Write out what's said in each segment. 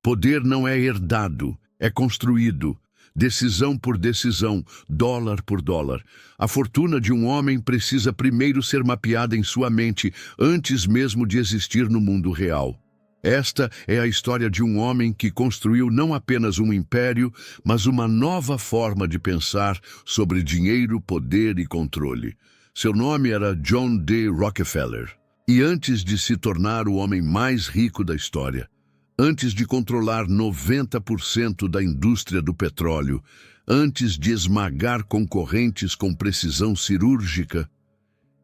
Poder não é herdado, é construído. Decisão por decisão, dólar por dólar. A fortuna de um homem precisa primeiro ser mapeada em sua mente, antes mesmo de existir no mundo real. Esta é a história de um homem que construiu não apenas um império, mas uma nova forma de pensar sobre dinheiro, poder e controle. Seu nome era John D. Rockefeller. E antes de se tornar o homem mais rico da história, antes de controlar 90% da indústria do petróleo, antes de esmagar concorrentes com precisão cirúrgica,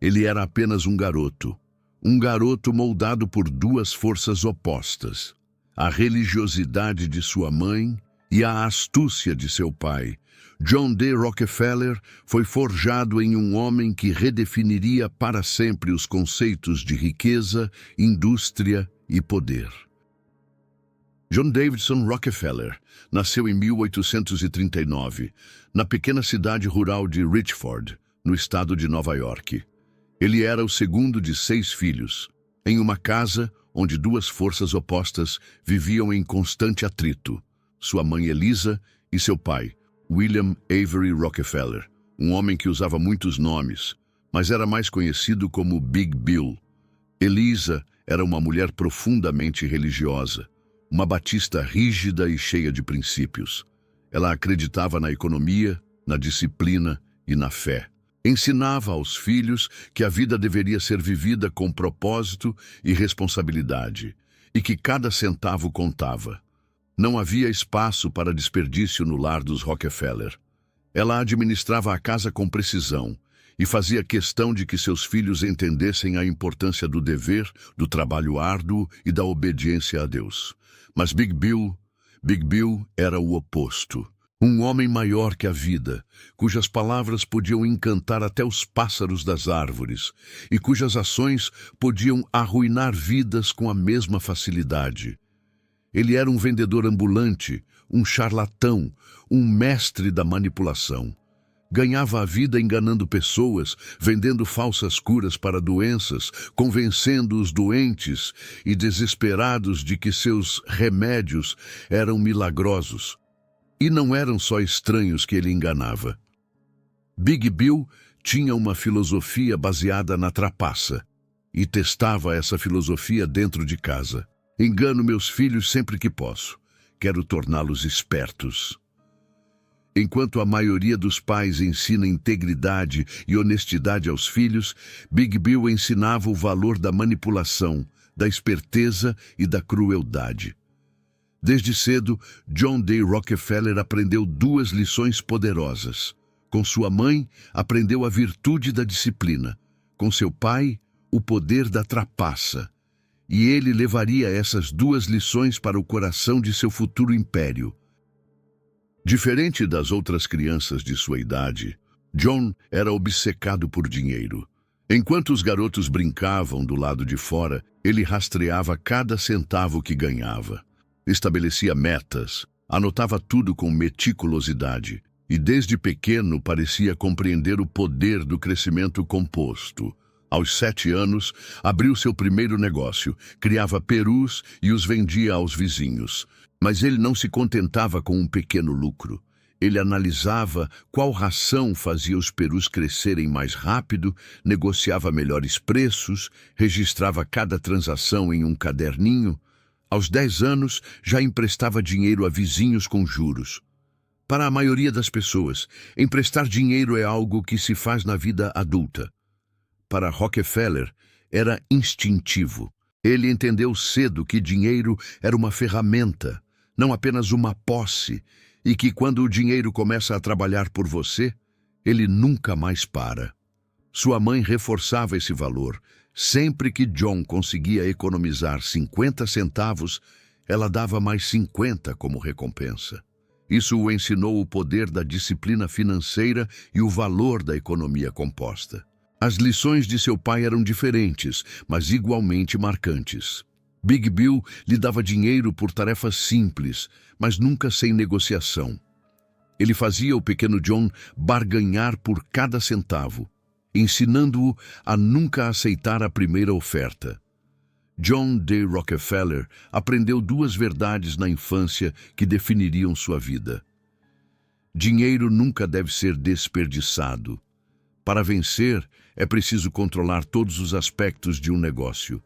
ele era apenas um garoto moldado por duas forças opostas, a religiosidade de sua mãe e a astúcia de seu pai. John D. Rockefeller foi forjado em um homem que redefiniria para sempre os conceitos de riqueza, indústria e poder. John Davidson Rockefeller nasceu em 1839, na pequena cidade rural de Richford, no estado de Nova York. Ele era o segundo de 6 filhos, em uma casa onde duas forças opostas viviam em constante atrito: sua mãe Eliza e seu pai, William Avery Rockefeller, um homem que usava muitos nomes, mas era mais conhecido como Big Bill. Eliza era uma mulher profundamente religiosa, uma batista rígida e cheia de princípios. Ela acreditava na economia, na disciplina e na fé. Ensinava aos filhos que a vida deveria ser vivida com propósito e responsabilidade, e que cada centavo contava. Não havia espaço para desperdício no lar dos Rockefeller. Ela administrava a casa com precisão e fazia questão de que seus filhos entendessem a importância do dever, do trabalho árduo e da obediência a Deus. Mas Big Bill era o oposto. Um homem maior que a vida, cujas palavras podiam encantar até os pássaros das árvores e cujas ações podiam arruinar vidas com a mesma facilidade. Ele era um vendedor ambulante, um charlatão, um mestre da manipulação. Ganhava a vida enganando pessoas, vendendo falsas curas para doenças, convencendo os doentes e desesperados de que seus remédios eram milagrosos. E não eram só estranhos que ele enganava. Big Bill tinha uma filosofia baseada na trapaça e testava essa filosofia dentro de casa. Engano meus filhos sempre que posso. Quero torná-los espertos. Enquanto a maioria dos pais ensina integridade e honestidade aos filhos, Big Bill ensinava o valor da manipulação, da esperteza e da crueldade. Desde cedo, John D. Rockefeller aprendeu 2 lições poderosas. Com sua mãe, aprendeu a virtude da disciplina. Com seu pai, o poder da trapaça. E ele levaria essas 2 lições para o coração de seu futuro império. Diferente das outras crianças de sua idade, John era obcecado por dinheiro. Enquanto os garotos brincavam do lado de fora, ele rastreava cada centavo que ganhava. Estabelecia metas, anotava tudo com meticulosidade e desde pequeno parecia compreender o poder do crescimento composto. Aos 7 anos, abriu seu primeiro negócio, criava perus e os vendia aos vizinhos. Mas ele não se contentava com um pequeno lucro. Ele analisava qual ração fazia os perus crescerem mais rápido, negociava melhores preços, registrava cada transação em um caderninho. Aos 10 anos, já emprestava dinheiro a vizinhos com juros. Para a maioria das pessoas, emprestar dinheiro é algo que se faz na vida adulta. Para Rockefeller, era instintivo. Ele entendeu cedo que dinheiro era uma ferramenta, não apenas uma posse, e que quando o dinheiro começa a trabalhar por você, ele nunca mais para. Sua mãe reforçava esse valor. Sempre que John conseguia economizar 50 centavos, ela dava mais 50 como recompensa. Isso o ensinou o poder da disciplina financeira e o valor da economia composta. As lições de seu pai eram diferentes, mas igualmente marcantes. Big Bill lhe dava dinheiro por tarefas simples, mas nunca sem negociação. Ele fazia o pequeno John barganhar por cada centavo, ensinando-o a nunca aceitar a primeira oferta. John D. Rockefeller aprendeu duas verdades na infância que definiriam sua vida. Dinheiro nunca deve ser desperdiçado. Para vencer, é preciso controlar todos os aspectos de um negócio.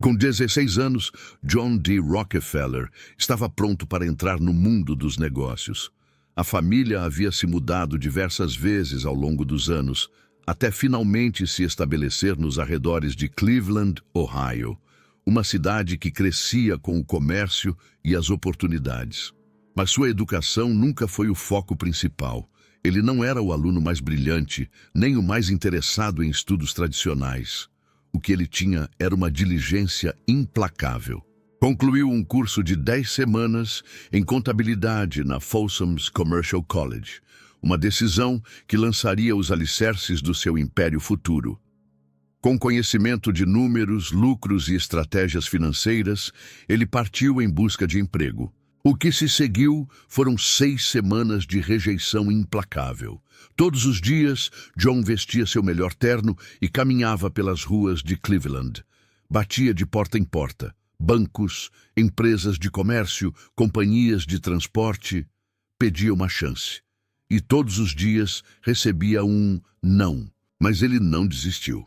Com 16 anos, John D. Rockefeller estava pronto para entrar no mundo dos negócios. A família havia se mudado diversas vezes ao longo dos anos, até finalmente se estabelecer nos arredores de Cleveland, Ohio, uma cidade que crescia com o comércio e as oportunidades. Mas sua educação nunca foi o foco principal. Ele não era o aluno mais brilhante, nem o mais interessado em estudos tradicionais. O que ele tinha era uma diligência implacável. Concluiu um curso de 10 semanas em contabilidade na Folsom's Commercial College, uma decisão que lançaria os alicerces do seu império futuro. Com conhecimento de números, lucros e estratégias financeiras, ele partiu em busca de emprego. O que se seguiu foram 6 semanas de rejeição implacável. Todos os dias, John vestia seu melhor terno e caminhava pelas ruas de Cleveland. Batia de porta em porta. Bancos, empresas de comércio, companhias de transporte. Pedia uma chance. E todos os dias recebia um não. Mas ele não desistiu.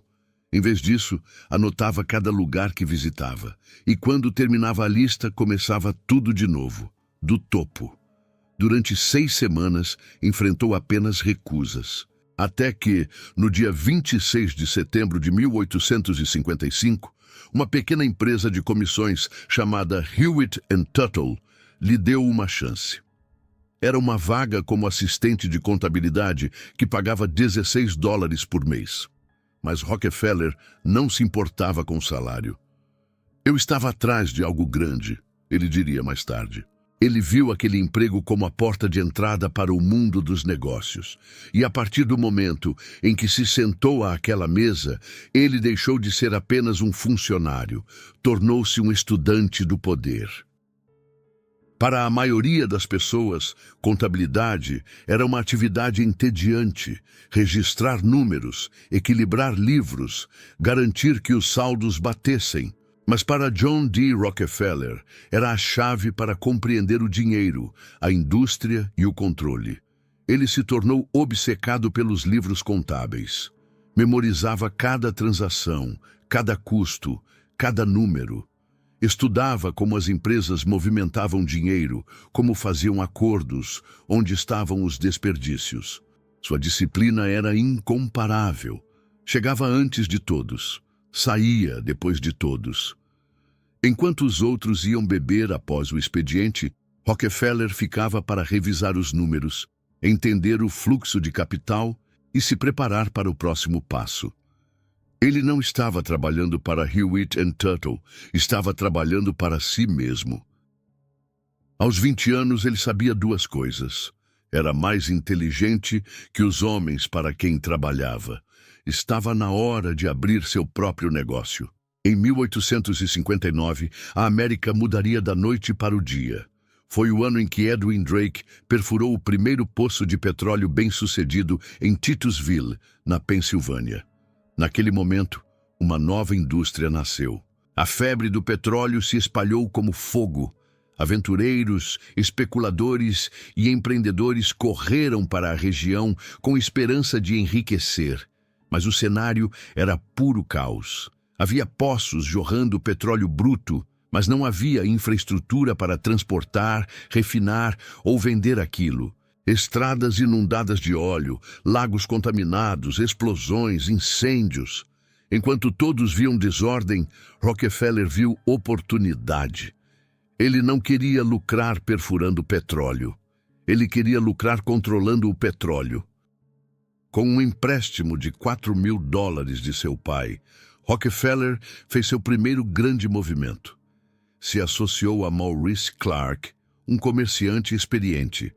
Em vez disso, anotava cada lugar que visitava. E quando terminava a lista, começava tudo de novo, do topo. Durante 6 semanas, enfrentou apenas recusas. Até que, no dia 26 de setembro de 1855, uma pequena empresa de comissões chamada Hewitt & Tuttle lhe deu uma chance. Era uma vaga como assistente de contabilidade que pagava $16 por mês. Mas Rockefeller não se importava com o salário. Eu estava atrás de algo grande, ele diria mais tarde. Ele viu aquele emprego como a porta de entrada para o mundo dos negócios. E a partir do momento em que se sentou àquela mesa, ele deixou de ser apenas um funcionário, tornou-se um estudante do poder. Para a maioria das pessoas, contabilidade era uma atividade entediante. Registrar números, equilibrar livros, garantir que os saldos batessem. Mas para John D. Rockefeller, era a chave para compreender o dinheiro, a indústria e o controle. Ele se tornou obcecado pelos livros contábeis. Memorizava cada transação, cada custo, cada número. Estudava como as empresas movimentavam dinheiro, como faziam acordos, onde estavam os desperdícios. Sua disciplina era incomparável. Chegava antes de todos, saía depois de todos. Enquanto os outros iam beber após o expediente, Rockefeller ficava para revisar os números, entender o fluxo de capital e se preparar para o próximo passo. Ele não estava trabalhando para Hewitt & Tuttle, estava trabalhando para si mesmo. Aos 20 anos, ele sabia 2 coisas. Era mais inteligente que os homens para quem trabalhava. Estava na hora de abrir seu próprio negócio. Em 1859, a América mudaria da noite para o dia. Foi o ano em que Edwin Drake perfurou o primeiro poço de petróleo bem-sucedido em Titusville, na Pensilvânia. Naquele momento, uma nova indústria nasceu. A febre do petróleo se espalhou como fogo. Aventureiros, especuladores e empreendedores correram para a região com esperança de enriquecer. Mas o cenário era puro caos. Havia poços jorrando petróleo bruto, mas não havia infraestrutura para transportar, refinar ou vender aquilo. Estradas inundadas de óleo, lagos contaminados, explosões, incêndios. Enquanto todos viam desordem, Rockefeller viu oportunidade. Ele não queria lucrar perfurando petróleo. Ele queria lucrar controlando o petróleo. Com um empréstimo de $4.000 de seu pai, Rockefeller fez seu primeiro grande movimento. Se associou a Maurice Clark, um comerciante experiente.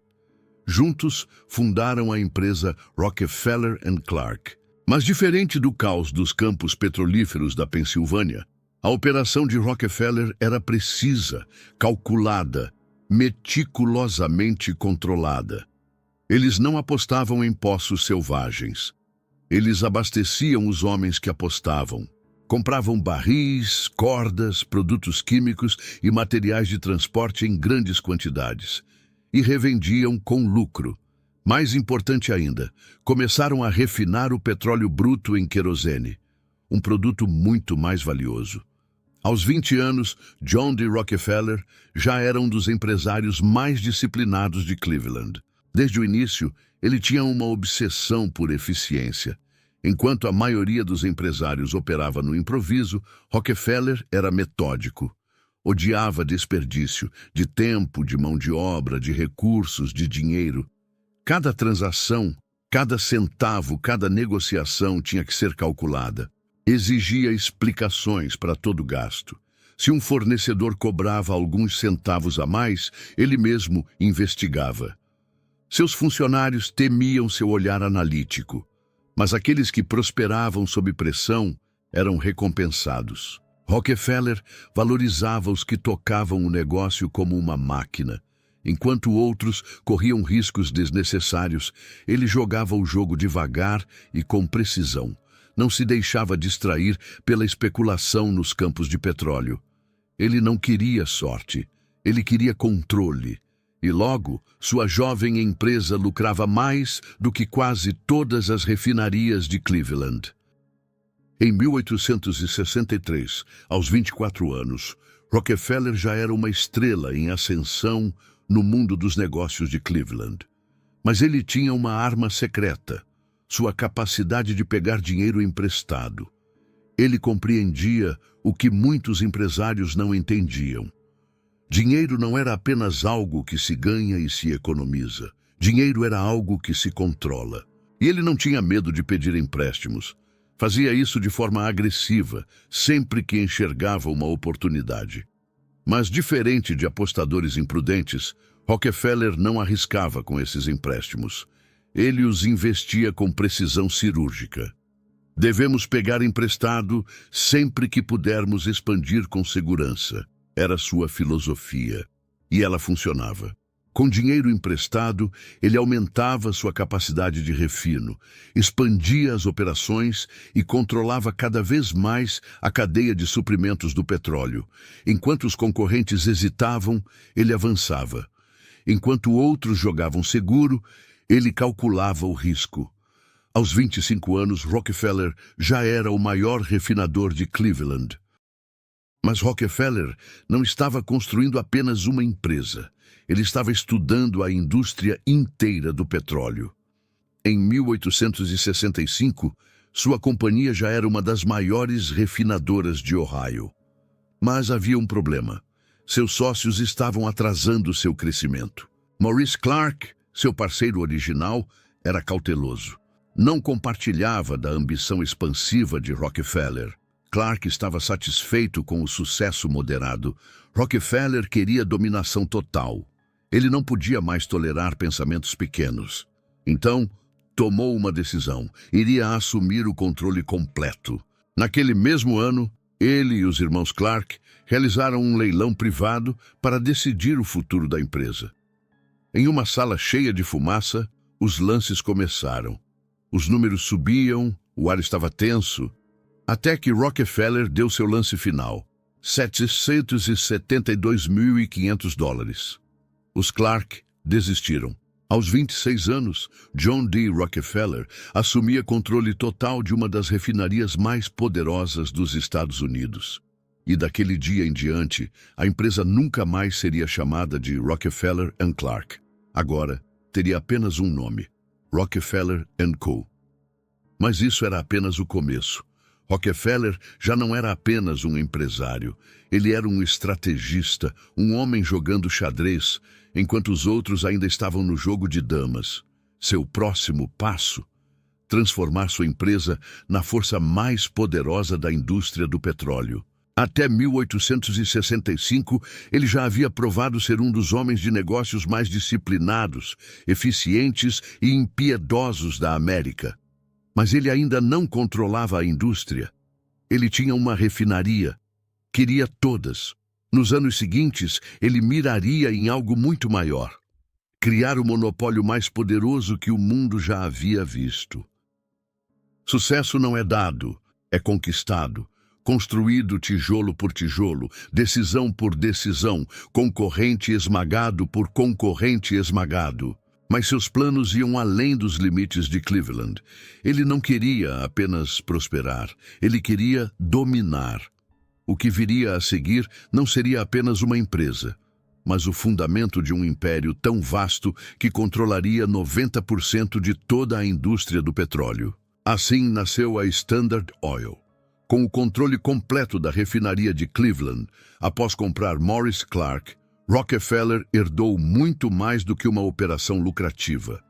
Juntos, fundaram a empresa Rockefeller & Clark. Mas diferente do caos dos campos petrolíferos da Pensilvânia, a operação de Rockefeller era precisa, calculada, meticulosamente controlada. Eles não apostavam em poços selvagens. Eles abasteciam os homens que apostavam. Compravam barris, cordas, produtos químicos e materiais de transporte em grandes quantidades e revendiam com lucro. Mais importante ainda, começaram a refinar o petróleo bruto em querosene, um produto muito mais valioso. Aos 20 anos, John D. Rockefeller já era um dos empresários mais disciplinados de Cleveland. Desde o início, ele tinha uma obsessão por eficiência. Enquanto a maioria dos empresários operava no improviso, Rockefeller era metódico. Odiava desperdício de tempo, de mão de obra, de recursos, de dinheiro. Cada transação, cada centavo, cada negociação tinha que ser calculada. Exigia explicações para todo gasto. Se um fornecedor cobrava alguns centavos a mais, ele mesmo investigava. Seus funcionários temiam seu olhar analítico, mas aqueles que prosperavam sob pressão eram recompensados. Rockefeller valorizava os que tocavam o negócio como uma máquina. Enquanto outros corriam riscos desnecessários, ele jogava o jogo devagar e com precisão. Não se deixava distrair pela especulação nos campos de petróleo. Ele não queria sorte, ele queria controle. E logo, sua jovem empresa lucrava mais do que quase todas as refinarias de Cleveland. Em 1863, aos 24 anos, Rockefeller já era uma estrela em ascensão no mundo dos negócios de Cleveland. Mas ele tinha uma arma secreta, sua capacidade de pegar dinheiro emprestado. Ele compreendia o que muitos empresários não entendiam. Dinheiro não era apenas algo que se ganha e se economiza. Dinheiro era algo que se controla. E ele não tinha medo de pedir empréstimos. Fazia isso de forma agressiva, sempre que enxergava uma oportunidade. Mas, diferente de apostadores imprudentes, Rockefeller não arriscava com esses empréstimos. Ele os investia com precisão cirúrgica. Devemos pegar emprestado sempre que pudermos expandir com segurança. Era sua filosofia. E ela funcionava. Com dinheiro emprestado, ele aumentava sua capacidade de refino, expandia as operações e controlava cada vez mais a cadeia de suprimentos do petróleo. Enquanto os concorrentes hesitavam, ele avançava. Enquanto outros jogavam seguro, ele calculava o risco. Aos 25 anos, Rockefeller já era o maior refinador de Cleveland. Mas Rockefeller não estava construindo apenas uma empresa. Ele estava estudando a indústria inteira do petróleo. Em 1865, sua companhia já era uma das maiores refinadoras de Ohio. Mas havia um problema. Seus sócios estavam atrasando seu crescimento. Maurice Clark, seu parceiro original, era cauteloso. Não compartilhava da ambição expansiva de Rockefeller. Clark estava satisfeito com o sucesso moderado. Rockefeller queria dominação total. Ele não podia mais tolerar pensamentos pequenos. Então, tomou uma decisão. Iria assumir o controle completo. Naquele mesmo ano, ele e os irmãos Clark realizaram um leilão privado para decidir o futuro da empresa. Em uma sala cheia de fumaça, os lances começaram. Os números subiam, o ar estava tenso, até que Rockefeller deu seu lance final, $772.500. Os Clark desistiram. Aos 26 anos, John D. Rockefeller assumia controle total de uma das refinarias mais poderosas dos Estados Unidos. E daquele dia em diante, a empresa nunca mais seria chamada de Rockefeller & Clark. Agora, teria apenas um nome, Rockefeller & Co. Mas isso era apenas o começo. Rockefeller já não era apenas um empresário. Ele era um estrategista, um homem jogando xadrez, enquanto os outros ainda estavam no jogo de damas. Seu próximo passo? Transformar sua empresa na força mais poderosa da indústria do petróleo. Até 1865, ele já havia provado ser um dos homens de negócios mais disciplinados, eficientes e impiedosos da América. Mas ele ainda não controlava a indústria. Ele tinha uma refinaria. Queria todas. Nos anos seguintes, ele miraria em algo muito maior. Criar o monopólio mais poderoso que o mundo já havia visto. Sucesso não é dado, é conquistado. construído tijolo por tijolo, decisão por decisão, concorrente esmagado por concorrente esmagado. Mas seus planos iam além dos limites de Cleveland. Ele não queria apenas prosperar, ele queria dominar. O que viria a seguir não seria apenas uma empresa, mas o fundamento de um império tão vasto que controlaria 90% de toda a indústria do petróleo. Assim nasceu a Standard Oil. Com o controle completo da refinaria de Cleveland, após comprar Morris Clark, Rockefeller herdou muito mais do que uma operação lucrativa.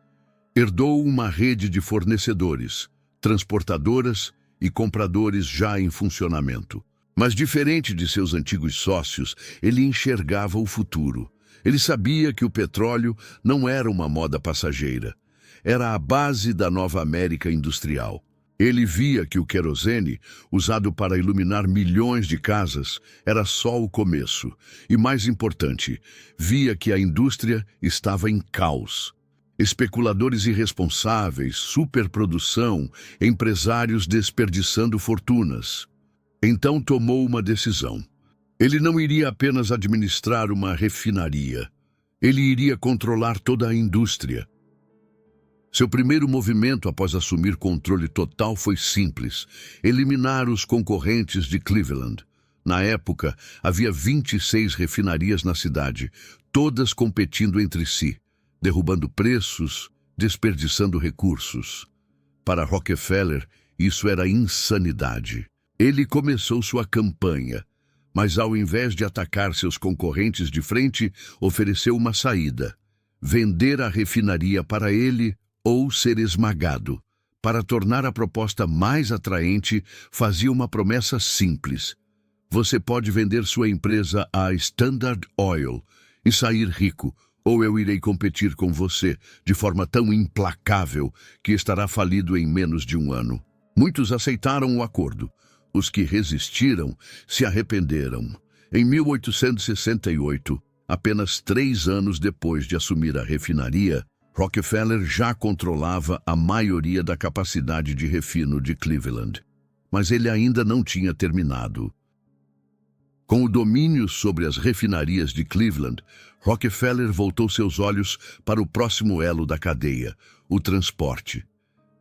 Herdou uma rede de fornecedores, transportadoras e compradores já em funcionamento. Mas diferente de seus antigos sócios, ele enxergava o futuro. Ele sabia que o petróleo não era uma moda passageira. Era a base da nova América industrial. Ele via que o querosene, usado para iluminar milhões de casas, era só o começo. E mais importante, via que a indústria estava em caos. Especuladores irresponsáveis, superprodução, empresários desperdiçando fortunas. Então tomou uma decisão. Ele não iria apenas administrar uma refinaria. Ele iria controlar toda a indústria. Seu primeiro movimento após assumir controle total foi simples: eliminar os concorrentes de Cleveland. Na época, havia 26 refinarias na cidade, todas competindo entre si, derrubando preços, desperdiçando recursos. Para Rockefeller, isso era insanidade. Ele começou sua campanha, mas ao invés de atacar seus concorrentes de frente, ofereceu uma saída: vender a refinaria para ele ou ser esmagado. Para tornar a proposta mais atraente, fazia uma promessa simples: você pode vender sua empresa à Standard Oil e sair rico, ou eu irei competir com você de forma tão implacável que estará falido em menos de um ano. Muitos aceitaram o acordo. Os que resistiram se arrependeram. Em 1868, apenas 3 anos depois de assumir a refinaria, Rockefeller já controlava a maioria da capacidade de refino de Cleveland. Mas ele ainda não tinha terminado. Com o domínio sobre as refinarias de Cleveland, Rockefeller voltou seus olhos para o próximo elo da cadeia, o transporte.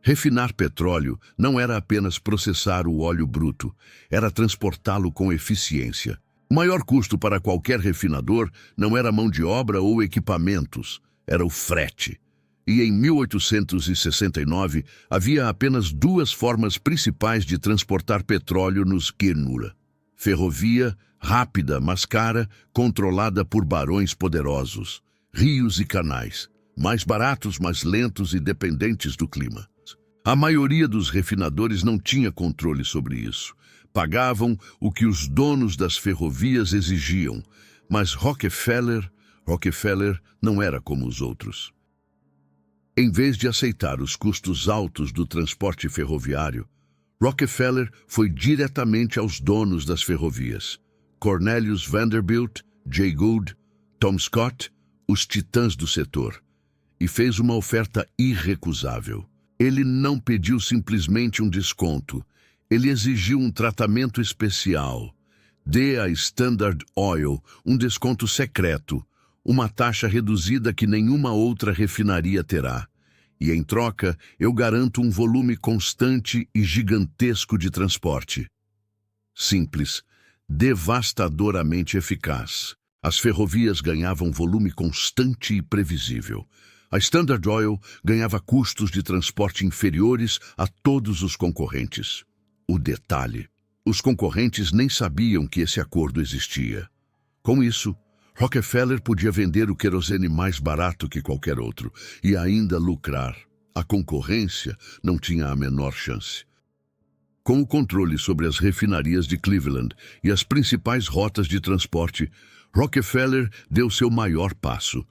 Refinar petróleo não era apenas processar o óleo bruto, era transportá-lo com eficiência. O maior custo para qualquer refinador não era mão de obra ou equipamentos, era o frete. E em 1869 havia apenas 2 formas principais de transportar petróleo nos Guianura: ferrovia, rápida, mas cara, controlada por barões poderosos; rios e canais, mais baratos, mais lentos e dependentes do clima. A maioria dos refinadores não tinha controle sobre isso. Pagavam o que os donos das ferrovias exigiam, mas Rockefeller não era como os outros. Em vez de aceitar os custos altos do transporte ferroviário, Rockefeller foi diretamente aos donos das ferrovias: Cornelius Vanderbilt, Jay Gould, Tom Scott, os titãs do setor, e fez uma oferta irrecusável. Ele não pediu simplesmente um desconto, ele exigiu um tratamento especial. Dê à Standard Oil um desconto secreto, uma taxa reduzida que nenhuma outra refinaria terá. E, em troca, eu garanto um volume constante e gigantesco de transporte. Simples, devastadoramente eficaz. As ferrovias ganhavam volume constante e previsível. A Standard Oil ganhava custos de transporte inferiores a todos os concorrentes. O detalhe: os concorrentes nem sabiam que esse acordo existia. Com isso, Rockefeller podia vender o querosene mais barato que qualquer outro e ainda lucrar. A concorrência não tinha a menor chance. Com o controle sobre as refinarias de Cleveland e as principais rotas de transporte, Rockefeller deu seu maior passo.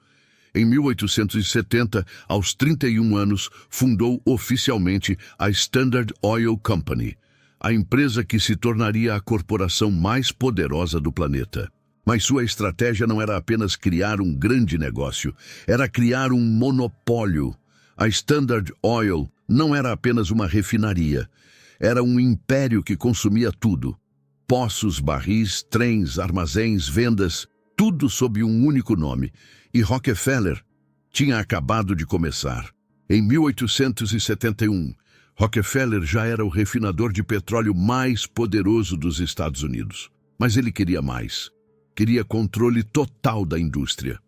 Em 1870, aos 31 anos, fundou oficialmente a Standard Oil Company, a empresa que se tornaria a corporação mais poderosa do planeta. Mas sua estratégia não era apenas criar um grande negócio, era criar um monopólio. A Standard Oil não era apenas uma refinaria, era um império que consumia tudo: Poços, barris, trens, armazéns, vendas, tudo sob um único nome. E Rockefeller tinha acabado de começar. Em 1871, Rockefeller já era o refinador de petróleo mais poderoso dos Estados Unidos. Mas ele queria mais. Queria controle total da indústria.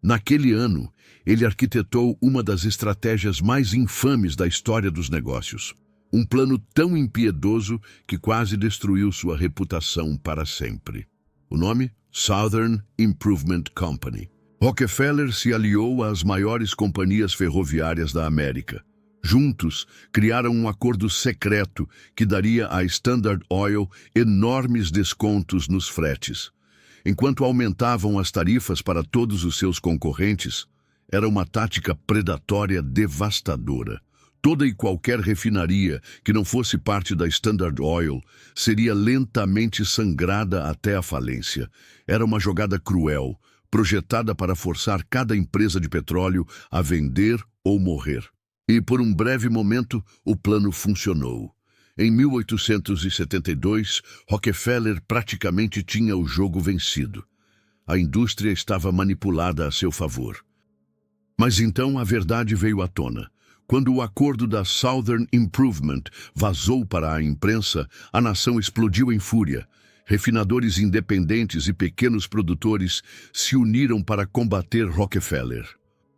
Naquele ano, ele arquitetou uma das estratégias mais infames da história dos negócios. Um plano tão impiedoso que quase destruiu sua reputação para sempre. O nome? Southern Improvement Company. Rockefeller se aliou às maiores companhias ferroviárias da América. Juntos, criaram um acordo secreto que daria à Standard Oil enormes descontos nos fretes. Enquanto aumentavam as tarifas para todos os seus concorrentes, era uma tática predatória devastadora. Toda e qualquer refinaria que não fosse parte da Standard Oil seria lentamente sangrada até a falência. Era uma jogada cruel, projetada para forçar cada empresa de petróleo a vender ou morrer. E por um breve momento, o plano funcionou. Em 1872, Rockefeller praticamente tinha o jogo vencido. A indústria estava manipulada a seu favor. Mas então a verdade veio à tona. Quando o acordo da Southern Improvement vazou para a imprensa, a nação explodiu em fúria. Refinadores independentes e pequenos produtores se uniram para combater Rockefeller.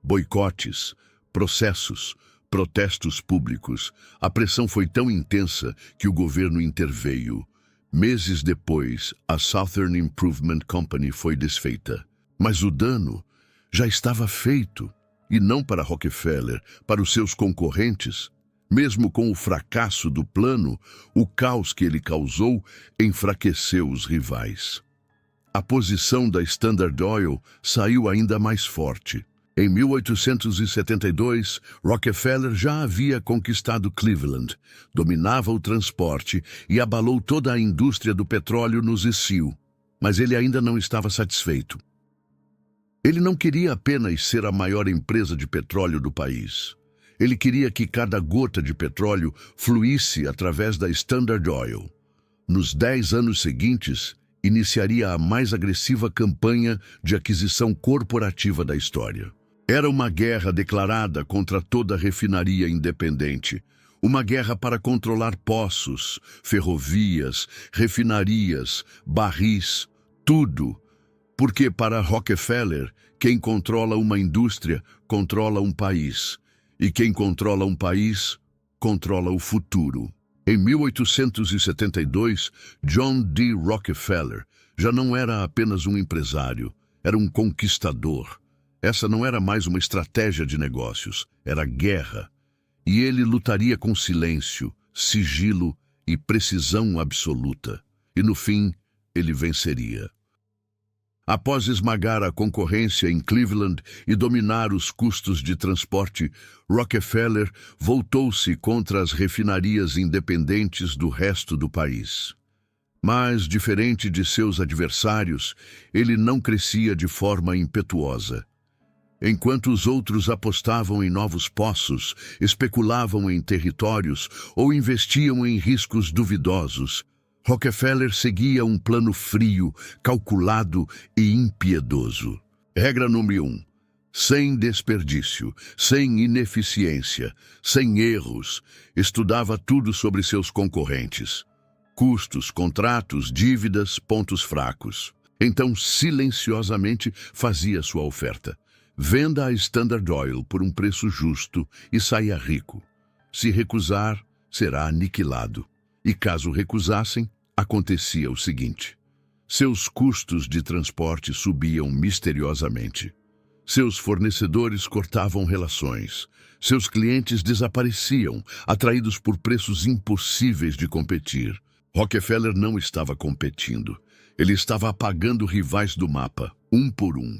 Boicotes, processos, protestos públicos. A pressão foi tão intensa que o governo interveio. Meses depois, a Southern Improvement Company foi desfeita. Mas o dano já estava feito, e não para Rockefeller, para os seus concorrentes. Mesmo com o fracasso do plano, o caos que ele causou enfraqueceu os rivais. A posição da Standard Oil saiu ainda mais forte. Em 1872, Rockefeller já havia conquistado Cleveland, dominava o transporte e abalou toda a indústria do petróleo nos Sioux. Mas ele ainda não estava satisfeito. Ele não queria apenas ser a maior empresa de petróleo do país. Ele queria que cada gota de petróleo fluísse através da Standard Oil. Nos 10 anos seguintes, iniciaria a mais agressiva campanha de aquisição corporativa da história. Era uma guerra declarada contra toda refinaria independente. Uma guerra para controlar poços, ferrovias, refinarias, barris, tudo. Porque para Rockefeller, quem controla uma indústria, controla um país. E quem controla um país, controla o futuro. Em 1872, John D. Rockefeller já não era apenas um empresário, era um conquistador. Essa não era mais uma estratégia de negócios, era guerra. E ele lutaria com silêncio, sigilo e precisão absoluta. E no fim, ele venceria. Após esmagar a concorrência em Cleveland e dominar os custos de transporte, Rockefeller voltou-se contra as refinarias independentes do resto do país. Mas, diferente de seus adversários, ele não crescia de forma impetuosa. Enquanto os outros apostavam em novos poços, especulavam em territórios ou investiam em riscos duvidosos, Rockefeller seguia um plano frio, calculado e impiedoso. Regra número 1. Sem desperdício, sem ineficiência, sem erros. Estudava tudo sobre seus concorrentes. Custos, contratos, dívidas, pontos fracos. Então, silenciosamente, fazia sua oferta. Venda a Standard Oil por um preço justo e saia rico. Se recusar, será aniquilado. E caso recusassem, acontecia o seguinte: seus custos de transporte subiam misteriosamente. Seus fornecedores cortavam relações. Seus clientes desapareciam, atraídos por preços impossíveis de competir. Rockefeller não estava competindo. Ele estava apagando rivais do mapa, um por um.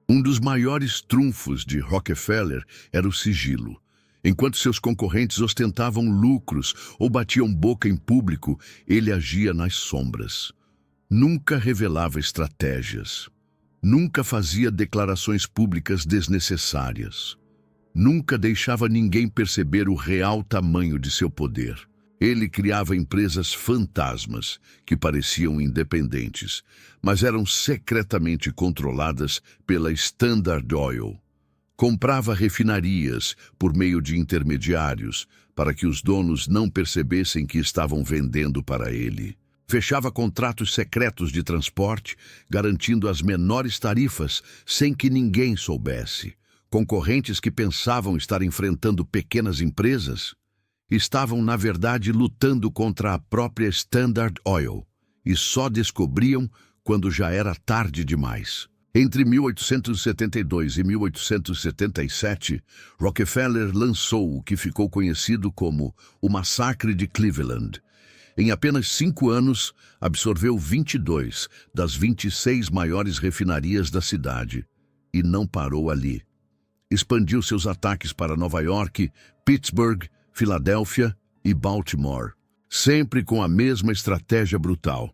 Um dos maiores trunfos de Rockefeller era o sigilo. Enquanto seus concorrentes ostentavam lucros ou batiam boca em público, ele agia nas sombras. Nunca revelava estratégias. Nunca fazia declarações públicas desnecessárias. Nunca deixava ninguém perceber o real tamanho de seu poder. Ele criava empresas fantasmas que pareciam independentes, mas eram secretamente controladas pela Standard Oil. Comprava refinarias por meio de intermediários para que os donos não percebessem que estavam vendendo para ele. Fechava contratos secretos de transporte, garantindo as menores tarifas sem que ninguém soubesse. Concorrentes que pensavam estar enfrentando pequenas empresas estavam, na verdade, lutando contra a própria Standard Oil e só descobriam quando já era tarde demais. Entre 1872 e 1877, Rockefeller lançou o que ficou conhecido como o Massacre de Cleveland. Em apenas 5 anos, absorveu 22 das 26 maiores refinarias da cidade e não parou ali. Expandiu seus ataques para Nova York, Pittsburgh, Filadélfia e Baltimore, sempre com a mesma estratégia brutal.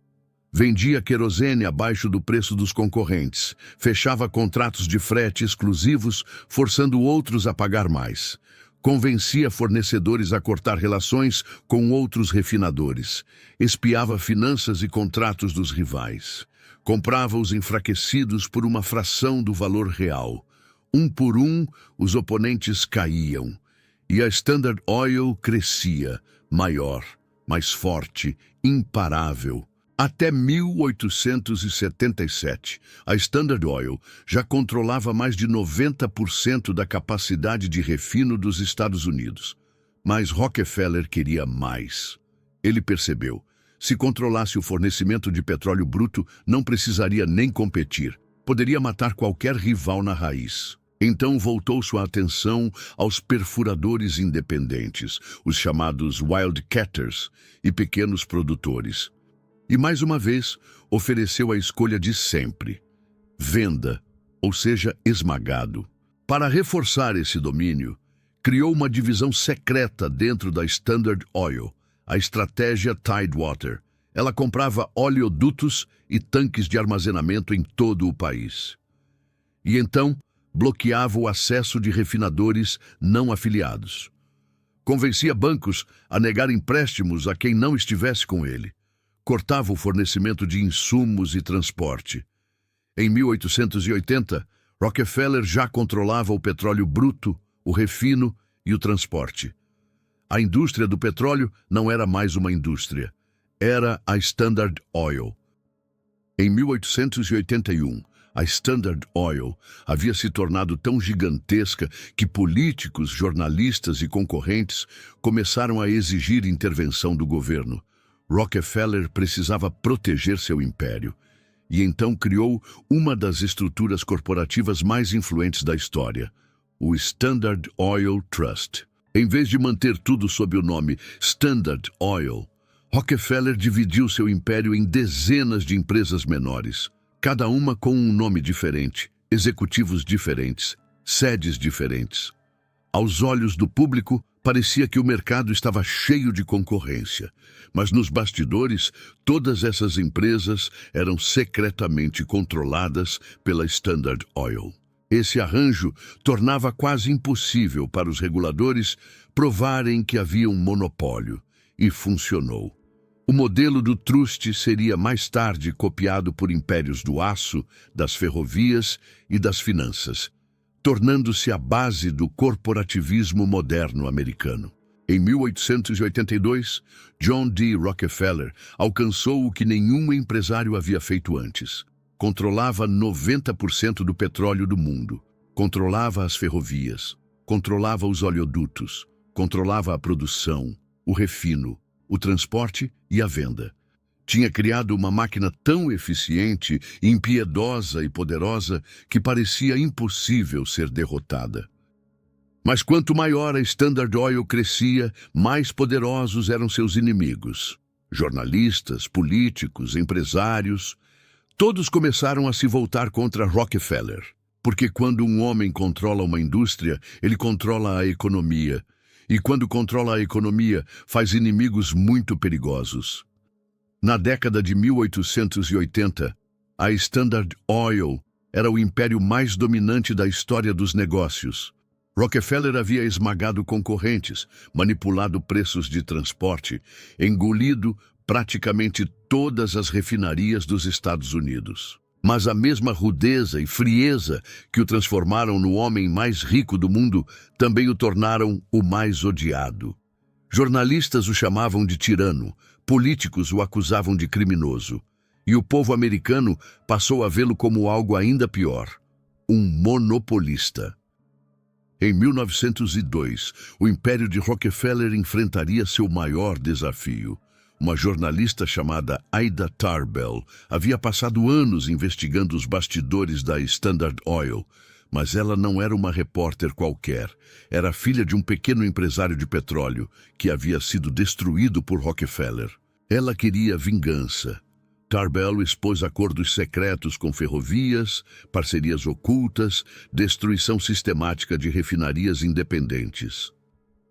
Vendia querosene abaixo do preço dos concorrentes, fechava contratos de frete exclusivos, forçando outros a pagar mais. Convencia fornecedores a cortar relações com outros refinadores. Espiava finanças e contratos dos rivais. Comprava os enfraquecidos por uma fração do valor real. Um por um, os oponentes caíam. E a Standard Oil crescia, maior, mais forte, imparável. Até 1877, a Standard Oil já controlava mais de 90% da capacidade de refino dos Estados Unidos. Mas Rockefeller queria mais. Ele percebeu, se controlasse o fornecimento de petróleo bruto, não precisaria nem competir. Poderia matar qualquer rival na raiz. Então voltou sua atenção aos perfuradores independentes, os chamados wildcatters e pequenos produtores. E mais uma vez ofereceu a escolha de sempre: venda, ou seja, esmagado. Para reforçar esse domínio, criou uma divisão secreta dentro da Standard Oil, a estratégia Tidewater. Ela comprava oleodutos e tanques de armazenamento em todo o país. E então bloqueava o acesso de refinadores não afiliados. Convencia bancos a negar empréstimos a quem não estivesse com ele. Cortava o fornecimento de insumos e transporte. Em 1880, Rockefeller já controlava o petróleo bruto, o refino e o transporte. A indústria do petróleo não era mais uma indústria. Era a Standard Oil. Em 1881, a Standard Oil havia se tornado tão gigantesca que políticos, jornalistas e concorrentes começaram a exigir intervenção do governo. Rockefeller precisava proteger seu império e então criou uma das estruturas corporativas mais influentes da história, o Standard Oil Trust. Em vez de manter tudo sob o nome Standard Oil, Rockefeller dividiu seu império em dezenas de empresas menores, cada uma com um nome diferente, executivos diferentes, sedes diferentes. Aos olhos do público, parecia que o mercado estava cheio de concorrência, mas nos bastidores, todas essas empresas eram secretamente controladas pela Standard Oil. Esse arranjo tornava quase impossível para os reguladores provarem que havia um monopólio, e funcionou. O modelo do truste seria mais tarde copiado por impérios do aço, das ferrovias e das finanças, tornando-se a base do corporativismo moderno americano. Em 1882, John D. Rockefeller alcançou o que nenhum empresário havia feito antes. Controlava 90% do petróleo do mundo, controlava as ferrovias, controlava os oleodutos, controlava a produção, o refino, o transporte e a venda. Tinha criado uma máquina tão eficiente, impiedosa e poderosa que parecia impossível ser derrotada. Mas quanto maior a Standard Oil crescia, mais poderosos eram seus inimigos. Jornalistas, políticos, empresários, todos começaram a se voltar contra Rockefeller. Porque quando um homem controla uma indústria, ele controla a economia. E quando controla a economia, faz inimigos muito perigosos. Na década de 1880, a Standard Oil era o império mais dominante da história dos negócios. Rockefeller havia esmagado concorrentes, manipulado preços de transporte, engolido praticamente todas as refinarias dos Estados Unidos. Mas a mesma rudeza e frieza que o transformaram no homem mais rico do mundo também o tornaram o mais odiado. Jornalistas o chamavam de tirano, políticos o acusavam de criminoso, e o povo americano passou a vê-lo como algo ainda pior, um monopolista. Em 1902, o império de Rockefeller enfrentaria seu maior desafio. Uma jornalista chamada Ida Tarbell havia passado anos investigando os bastidores da Standard Oil, mas ela não era uma repórter qualquer. Era filha de um pequeno empresário de petróleo que havia sido destruído por Rockefeller. Ela queria vingança. Tarbell expôs acordos secretos com ferrovias, parcerias ocultas, destruição sistemática de refinarias independentes.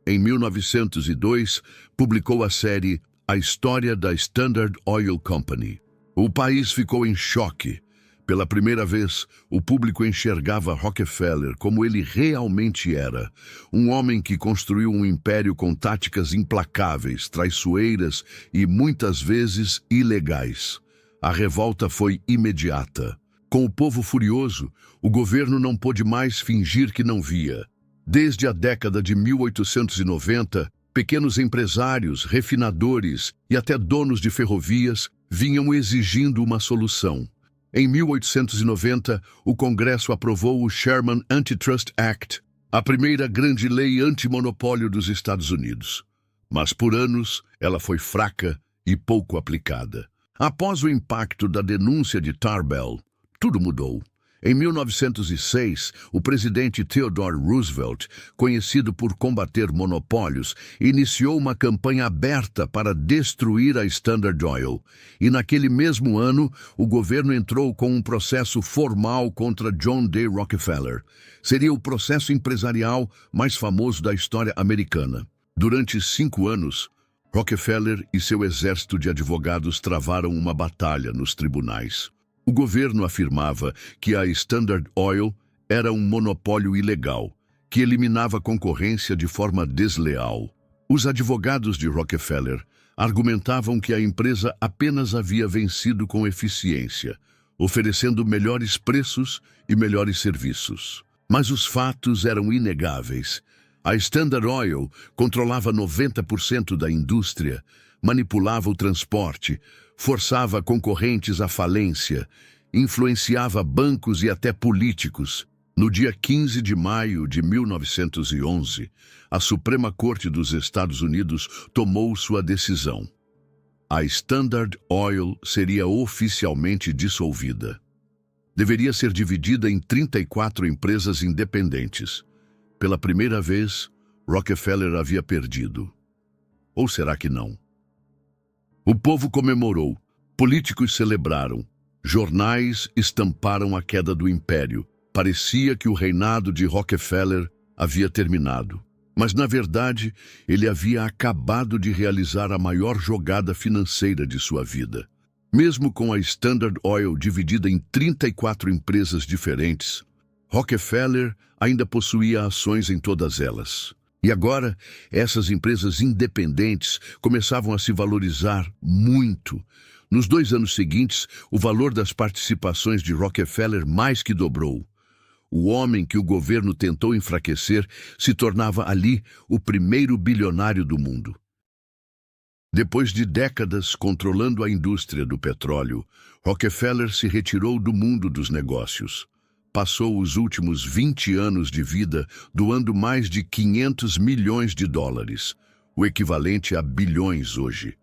Em 1902, publicou a série A História da Standard Oil Company. O país ficou em choque. Pela primeira vez, o público enxergava Rockefeller como ele realmente era, um homem que construiu um império com táticas implacáveis, traiçoeiras e muitas vezes ilegais. A revolta foi imediata. Com o povo furioso, o governo não pôde mais fingir que não via. Desde a década de 1890, pequenos empresários, refinadores e até donos de ferrovias vinham exigindo uma solução. Em 1890, o Congresso aprovou o Sherman Antitrust Act, a primeira grande lei antimonopólio dos Estados Unidos. Mas por anos, ela foi fraca e pouco aplicada. Após o impacto da denúncia de Tarbell, tudo mudou. Em 1906, o presidente Theodore Roosevelt, conhecido por combater monopólios, iniciou uma campanha aberta para destruir a Standard Oil. E naquele mesmo ano, o governo entrou com um processo formal contra John D. Rockefeller. Seria o processo empresarial mais famoso da história americana. Durante 5 anos, Rockefeller e seu exército de advogados travaram uma batalha nos tribunais. O governo afirmava que a Standard Oil era um monopólio ilegal, que eliminava a concorrência de forma desleal. Os advogados de Rockefeller argumentavam que a empresa apenas havia vencido com eficiência, oferecendo melhores preços e melhores serviços. Mas os fatos eram inegáveis. A Standard Oil controlava 90% da indústria, manipulava o transporte, forçava concorrentes à falência, influenciava bancos e até políticos. No dia 15 de maio de 1911, a Suprema Corte dos Estados Unidos tomou sua decisão. A Standard Oil seria oficialmente dissolvida. Deveria ser dividida em 34 empresas independentes. Pela primeira vez, Rockefeller havia perdido. Ou será que não? O povo comemorou, políticos celebraram, jornais estamparam a queda do império. Parecia que o reinado de Rockefeller havia terminado. Mas, na verdade, ele havia acabado de realizar a maior jogada financeira de sua vida. Mesmo com a Standard Oil dividida em 34 empresas diferentes, Rockefeller ainda possuía ações em todas elas. E agora, essas empresas independentes começavam a se valorizar muito. Nos 2 anos seguintes, o valor das participações de Rockefeller mais que dobrou. O homem que o governo tentou enfraquecer se tornava ali o primeiro bilionário do mundo. Depois de décadas controlando a indústria do petróleo, Rockefeller se retirou do mundo dos negócios. Passou os últimos 20 anos de vida doando mais de 500 milhões de dólares, o equivalente a bilhões hoje.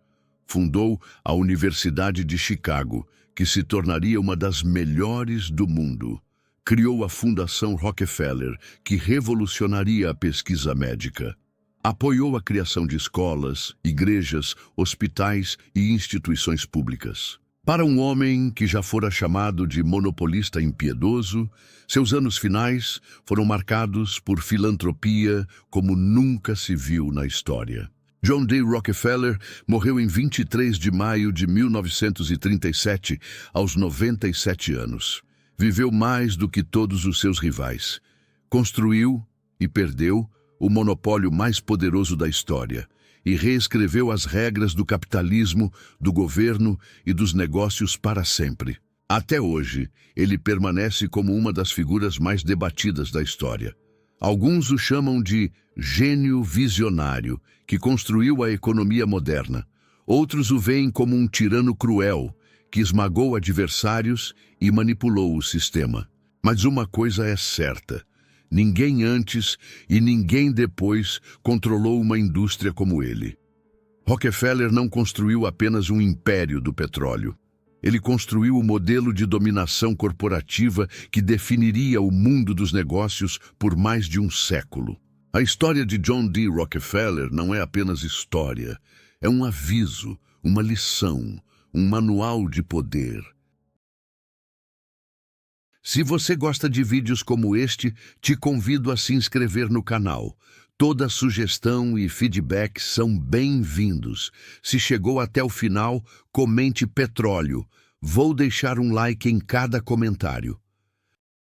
Fundou a Universidade de Chicago, que se tornaria uma das melhores do mundo. Criou a Fundação Rockefeller, que revolucionaria a pesquisa médica. Apoiou a criação de escolas, igrejas, hospitais e instituições públicas. Para um homem que já fora chamado de monopolista impiedoso, seus anos finais foram marcados por filantropia como nunca se viu na história. John D. Rockefeller morreu em 23 de maio de 1937, aos 97 anos. Viveu mais do que todos os seus rivais. Construiu, e perdeu o monopólio mais poderoso da história e reescreveu as regras do capitalismo, do governo e dos negócios para sempre. Até hoje, ele permanece como uma das figuras mais debatidas da história. Alguns o chamam de gênio visionário, que construiu a economia moderna. Outros o veem como um tirano cruel, que esmagou adversários e manipulou o sistema. Mas uma coisa é certa: ninguém antes e ninguém depois controlou uma indústria como ele. Rockefeller não construiu apenas um império do petróleo. Ele construiu o modelo de dominação corporativa que definiria o mundo dos negócios por mais de um século. A história de John D. Rockefeller não é apenas história, é um aviso, uma lição, um manual de poder. Se você gosta de vídeos como este, te convido a se inscrever no canal. Toda sugestão e feedback são bem-vindos. Se chegou até o final, comente petróleo. Vou deixar um like em cada comentário.